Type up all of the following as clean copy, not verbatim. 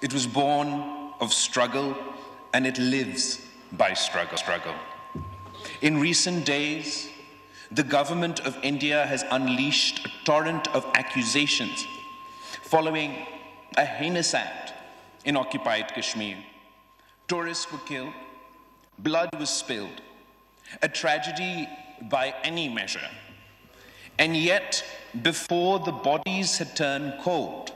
It was born of struggle, and it lives by struggle. In recent days, the government of India has unleashed a torrent of accusations following a heinous act in occupied Kashmir. Tourists were killed, blood was spilled, a tragedy by any measure. And yet, before the bodies had turned cold,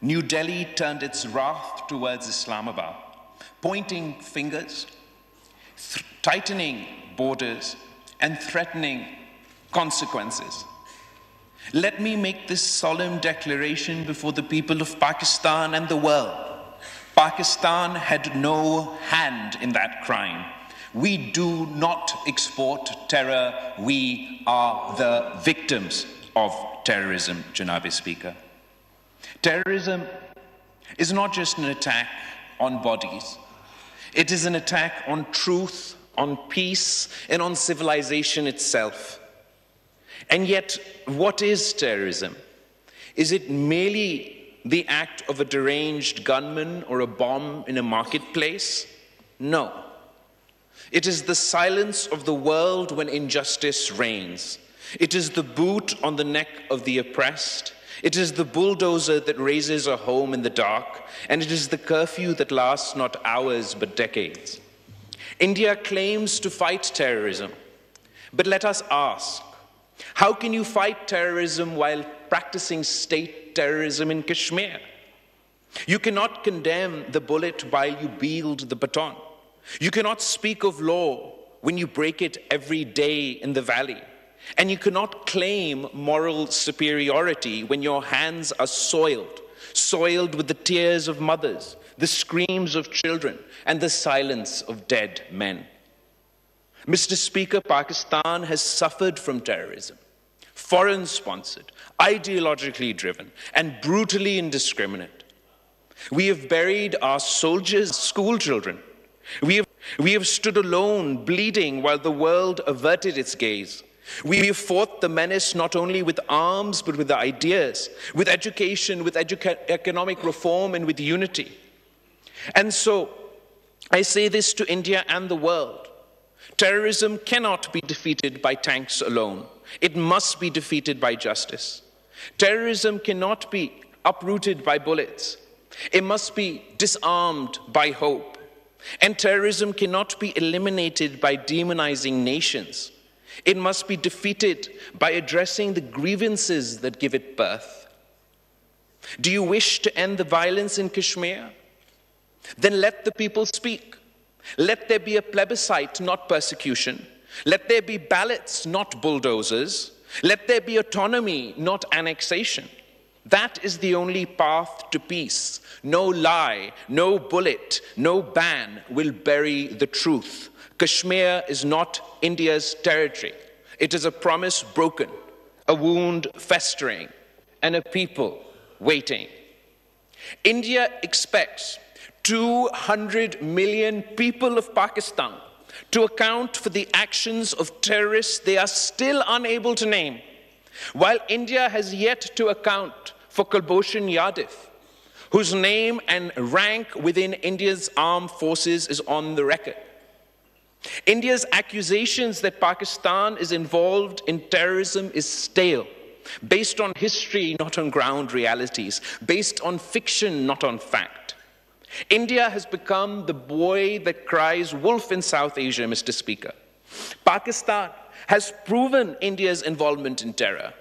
New Delhi turned its wrath towards Islamabad, pointing fingers, tightening borders, and threatening consequences. Let me make this solemn declaration before the people of Pakistan and the world. Pakistan had no hand in that crime. We do not export terror. We are the victims of terrorism, Janabi Speaker. Terrorism is not just an attack on bodies. It is an attack on truth, on peace, and on civilization itself. And yet, what is terrorism? Is it merely the act of a deranged gunman or a bomb in a marketplace? No. It is the silence of the world when injustice reigns. It is the boot on the neck of the oppressed. It is the bulldozer that raises a home in the dark. And it is the curfew that lasts not hours but decades. India claims to fight terrorism. But let us ask, how can you fight terrorism while practicing state terrorism in Kashmir? You cannot condemn the bullet while you wield the baton. You cannot speak of law when you break it every day in the valley. And you cannot claim moral superiority when your hands are soiled with the tears of mothers, the screams of children, and the silence of dead men. Mr. Speaker, Pakistan has suffered from terrorism, foreign-sponsored, ideologically driven, and brutally indiscriminate. We have buried our soldiers, school children. We have stood alone, bleeding, while the world averted its gaze. We have fought the menace not only with arms, but with ideas, with education, with economic reform, and with unity. And so, I say this to India and the world. Terrorism cannot be defeated by tanks alone. It must be defeated by justice. Terrorism cannot be uprooted by bullets. It must be disarmed by hope. And terrorism cannot be eliminated by demonizing nations. It must be defeated by addressing the grievances that give it birth. Do you wish to end the violence in Kashmir? Then let the people speak. Let there be a plebiscite, not persecution. Let there be ballots, not bulldozers. Let there be autonomy, not annexation. That is the only path to peace. No lie, no bullet, no ban will bury the truth. Kashmir is not India's territory. It is a promise broken, a wound festering, and a people waiting. India expects 200 million people of Pakistan to account for the actions of terrorists they are still unable to name, while India has yet to account for Kulbhushan Yadav, whose name and rank within India's armed forces is on the record. India's accusations that Pakistan is involved in terrorism is stale, based on history, not on ground realities, based on fiction, not on fact. India has become the boy that cries wolf in South Asia, Mr. Speaker. Pakistan has proven India's involvement in terror,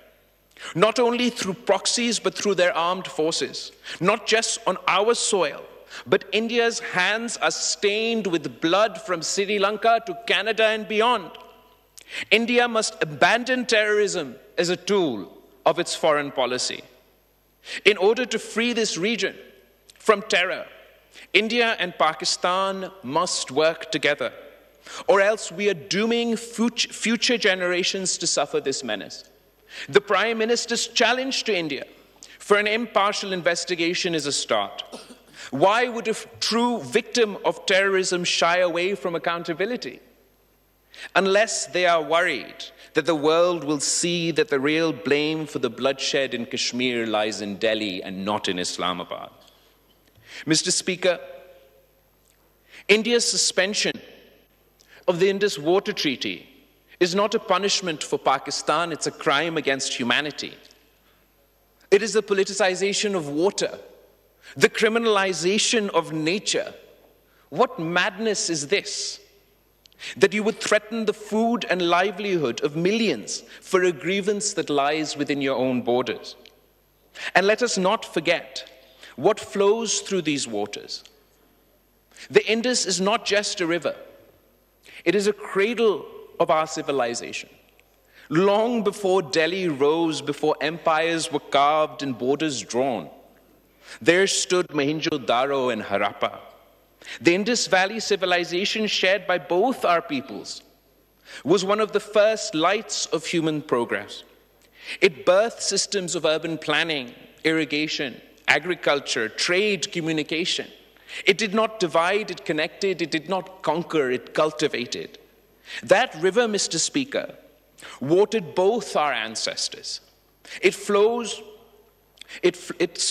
not only through proxies, but through their armed forces, not just on our soil, but India's hands are stained with blood from Sri Lanka to Canada and beyond. India must abandon terrorism as a tool of its foreign policy. In order to free this region from terror, India and Pakistan must work together, or else we are dooming future generations to suffer this menace. The Prime Minister's challenge to India for an impartial investigation is a start. Why would a true victim of terrorism shy away from accountability? Unless they are worried that the world will see that the real blame for the bloodshed in Kashmir lies in Delhi and not in Islamabad. Mr. Speaker, India's suspension of the Indus Water Treaty is not a punishment for Pakistan, it's a crime against humanity. It is the politicization of water, the criminalization of nature. What madness is this? That you would threaten the food and livelihood of millions for a grievance that lies within your own borders. And let us not forget what flows through these waters. The Indus is not just a river. It is a cradle of our civilization. Long before Delhi rose, before empires were carved and borders drawn, there stood Mohenjo-daro and Harappa. The Indus Valley civilization shared by both our peoples was one of the first lights of human progress. It birthed systems of urban planning, irrigation, agriculture, trade, communication. It did not divide, it connected, it did not conquer, it cultivated. That river, Mr. Speaker, watered both our ancestors. Its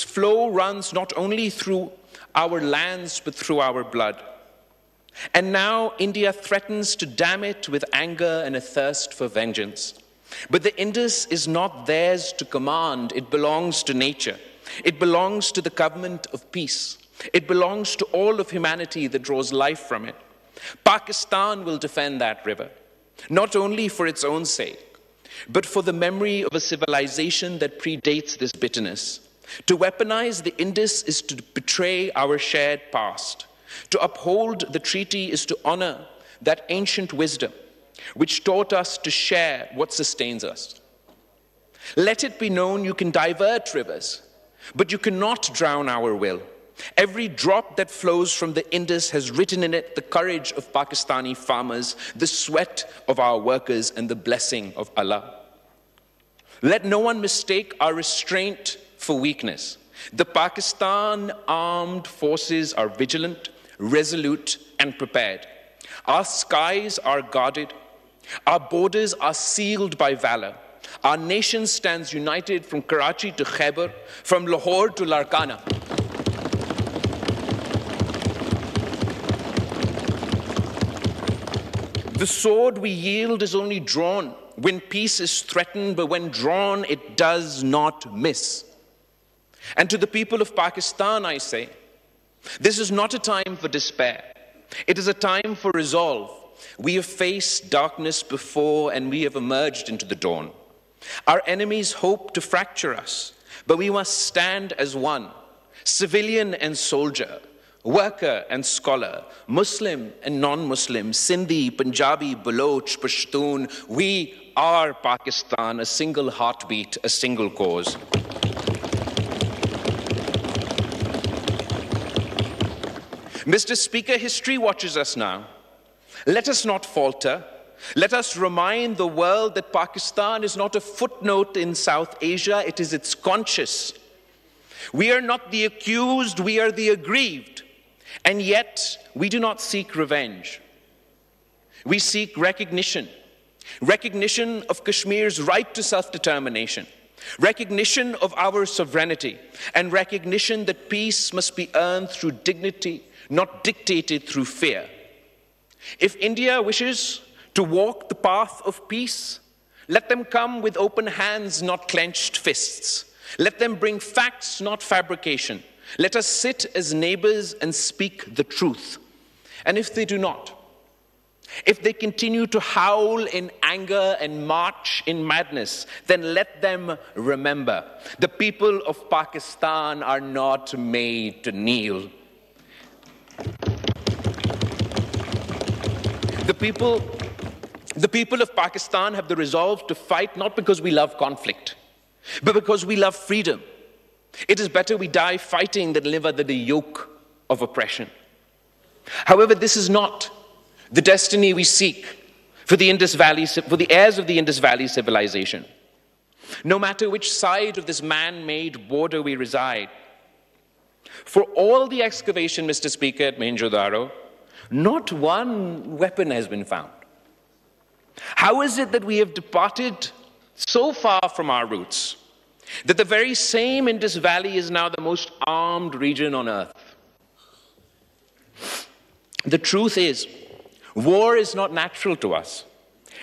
flow runs not only through our lands, but through our blood. And now India threatens to dam it with anger and a thirst for vengeance. But the Indus is not theirs to command. It belongs to nature. It belongs to the covenant of peace. It belongs to all of humanity that draws life from it. Pakistan will defend that river, not only for its own sake, but for the memory of a civilization that predates this bitterness. To weaponize the Indus is to betray our shared past. To uphold the treaty is to honor that ancient wisdom which taught us to share what sustains us. Let it be known you can divert rivers, but you cannot drown our will. Every drop that flows from the Indus has written in it the courage of Pakistani farmers, the sweat of our workers, and the blessing of Allah. Let no one mistake our restraint for weakness. The Pakistan armed forces are vigilant, resolute, and prepared. Our skies are guarded. Our borders are sealed by valor. Our nation stands united from Karachi to Khyber, from Lahore to Larkana. The sword we yield is only drawn when peace is threatened, but when drawn, it does not miss. And to the people of Pakistan, I say, this is not a time for despair. It is a time for resolve. We have faced darkness before, and we have emerged into the dawn. Our enemies hope to fracture us, but we must stand as one, civilian and soldier, worker and scholar, Muslim and non-Muslim, Sindhi, Punjabi, Baloch, Pashtun. We are Pakistan, a single heartbeat, a single cause. Mr. Speaker, history watches us now. Let us not falter. Let us remind the world that Pakistan is not a footnote in South Asia, it is its conscience. We are not the accused, we are the aggrieved. And yet, we do not seek revenge. We seek recognition. Recognition of Kashmir's right to self-determination. Recognition of our sovereignty. And recognition that peace must be earned through dignity, not dictated through fear. If India wishes to walk the path of peace, let them come with open hands, not clenched fists. Let them bring facts, not fabrication. Let us sit as neighbors and speak the truth. And if they do not, if they continue to howl in anger and march in madness, then let them remember the people of Pakistan are not made to kneel. The people of Pakistan have the resolve to fight not because we love conflict, but because we love freedom. It is better we die fighting than live under the yoke of oppression. However, this is not the destiny we seek for the heirs of the Indus Valley civilization. No matter which side of this man-made border we reside, for all the excavation, Mr. Speaker, at Mohenjo-daro, not one weapon has been found. How is it that we have departed so far from our roots, that the very same Indus Valley is now the most armed region on earth? The truth is, war is not natural to us.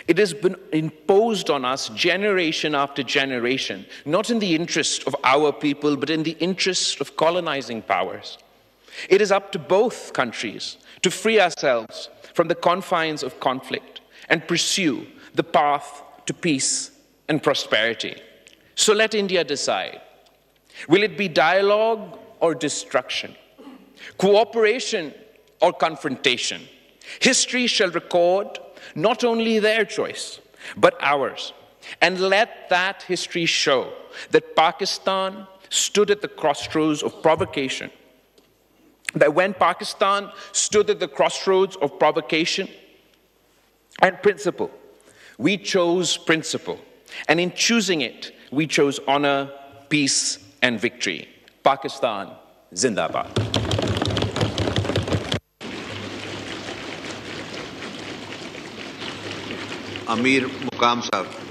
It has been imposed on us generation after generation, not in the interest of our people, but in the interest of colonizing powers. It is up to both countries to free ourselves from the confines of conflict and pursue the path to peace and prosperity. So let India decide. Will it be dialogue or destruction? Cooperation or confrontation? History shall record not only their choice, but ours. And let that history show that Pakistan stood at the crossroads of provocation. That when Pakistan stood at the crossroads of provocation and principle, we chose principle. And in choosing it, we chose honor, peace, and victory. Pakistan, Zindabad. Amir Muqam Sahab.